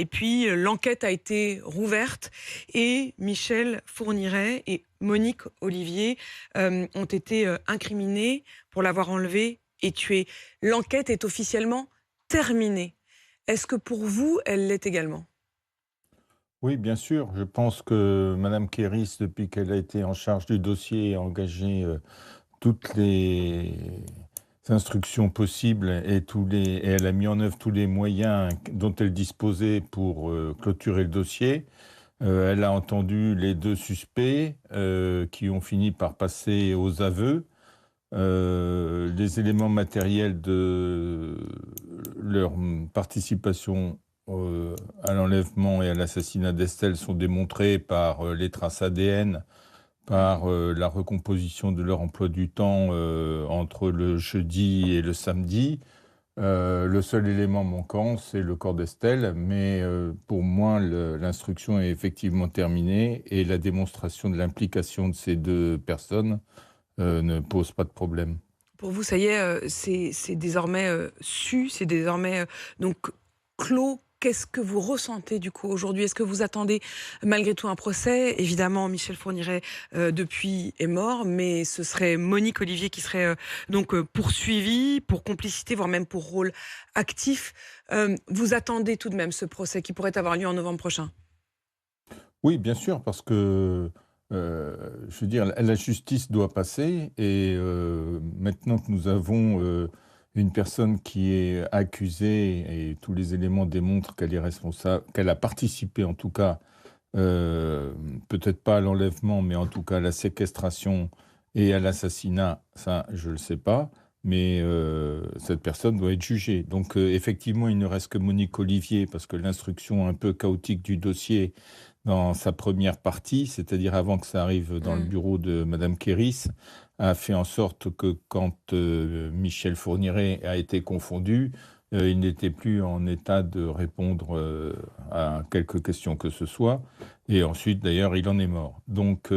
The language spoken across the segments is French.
puis l'enquête a été rouverte et Michel Fourniret et Monique Olivier ont été incriminés pour l'avoir enlevé et tué. L'enquête est officiellement terminée. Est-ce que pour vous, elle l'est également? Oui, bien sûr. Je pense que Madame Kéris, depuis qu'elle a été en charge du dossier, a engagé toutes les instructions possibles et elle a mis en œuvre tous les moyens dont elle disposait pour clôturer le dossier. Elle a entendu les deux suspects qui ont fini par passer aux aveux. Les éléments matériels de leur participation à l'enlèvement et à l'assassinat d'Estelle sont démontrés par les traces ADN, par la recomposition de leur emploi du temps entre le jeudi et le samedi. Le seul élément manquant, c'est le corps d'Estelle, mais pour moi, l'instruction est effectivement terminée et la démonstration de l'implication de ces deux personnes ne pose pas de problème. Pour vous, ça y est, c'est désormais su, c'est désormais donc clos. Qu'est-ce que vous ressentez du coup aujourd'hui? Est-ce que vous attendez malgré tout un procès? Évidemment, Michel Fourniret depuis est mort, mais ce serait Monique Olivier qui serait poursuivie pour complicité, voire même pour rôle actif. Vous attendez tout de même ce procès qui pourrait avoir lieu en novembre prochain? Oui, bien sûr, parce que, je veux dire, la justice doit passer et maintenant que nous avons, une personne qui est accusée et tous les éléments démontrent qu'elle est responsable, qu'elle a participé en tout cas, peut-être pas à l'enlèvement, mais en tout cas à la séquestration et à l'assassinat, ça je ne le sais pas, mais cette personne doit être jugée. Donc effectivement, il ne reste que Monique Olivier parce que l'instruction un peu chaotique du dossier dans sa première partie, c'est-à-dire avant que ça arrive dans le Mmh. bureau de madame Kéris, a fait en sorte que quand, Michel Fourniret a été confondu, il n'était plus en état de répondre, à quelque question que ce soit et ensuite d'ailleurs il en est mort. Donc,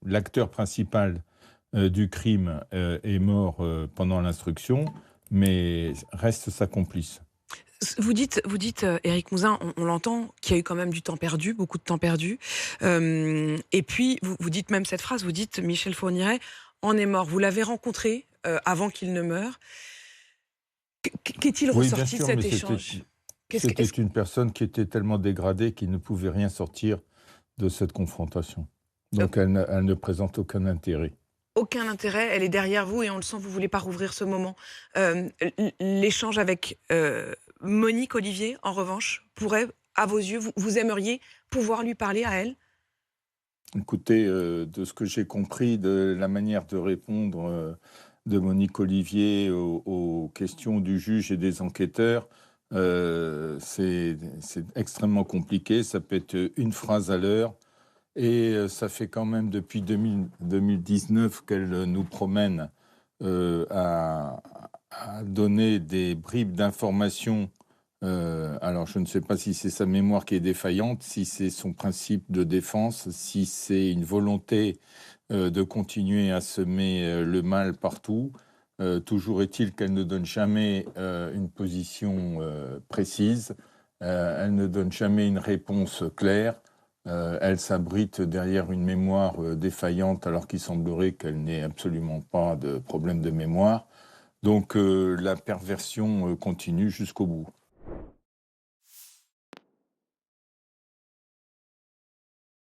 l'acteur principal, du crime, est mort, pendant l'instruction, mais reste sa complice. Vous dites, Éric Mouzin, on l'entend, qu'il y a eu quand même du temps perdu, beaucoup de temps perdu. Et puis, vous dites même cette phrase, vous dites: «Michel Fourniret en est mort». Vous l'avez rencontré, avant qu'il ne meure. Qu'est-il Oui, bien ressorti de sûr, mais cet c'était échange? Qu'est-ce que c'était une personne qui était tellement dégradée qu'il ne pouvait rien sortir de cette confrontation. heu, Donc elle ne présente aucun intérêt. aucun intérêt, elle est derrière vous et on le sent, vous voulez pas rouvrir ce moment. L'échange avec, Monique Olivier, en revanche, pourrait, à vos yeux, vous aimeriez pouvoir lui parler à elle? Écoutez, de ce que j'ai compris de la manière de répondre, de Monique Olivier aux questions du juge et des enquêteurs, c'est extrêmement compliqué. Ça peut être une phrase à l'heure et ça fait quand même depuis 2019 qu'elle nous promène, à donner des bribes d'informations. Alors je ne sais pas si c'est sa mémoire qui est défaillante, si c'est son principe de défense, si c'est une volonté, de continuer à semer, le mal partout. Toujours est-il qu'elle ne donne jamais, une position, précise. Elle ne donne jamais une réponse claire. Elle s'abrite derrière une mémoire, défaillante alors qu'il semblerait qu'elle n'ait absolument pas de problème de mémoire. Donc la perversion, continue jusqu'au bout.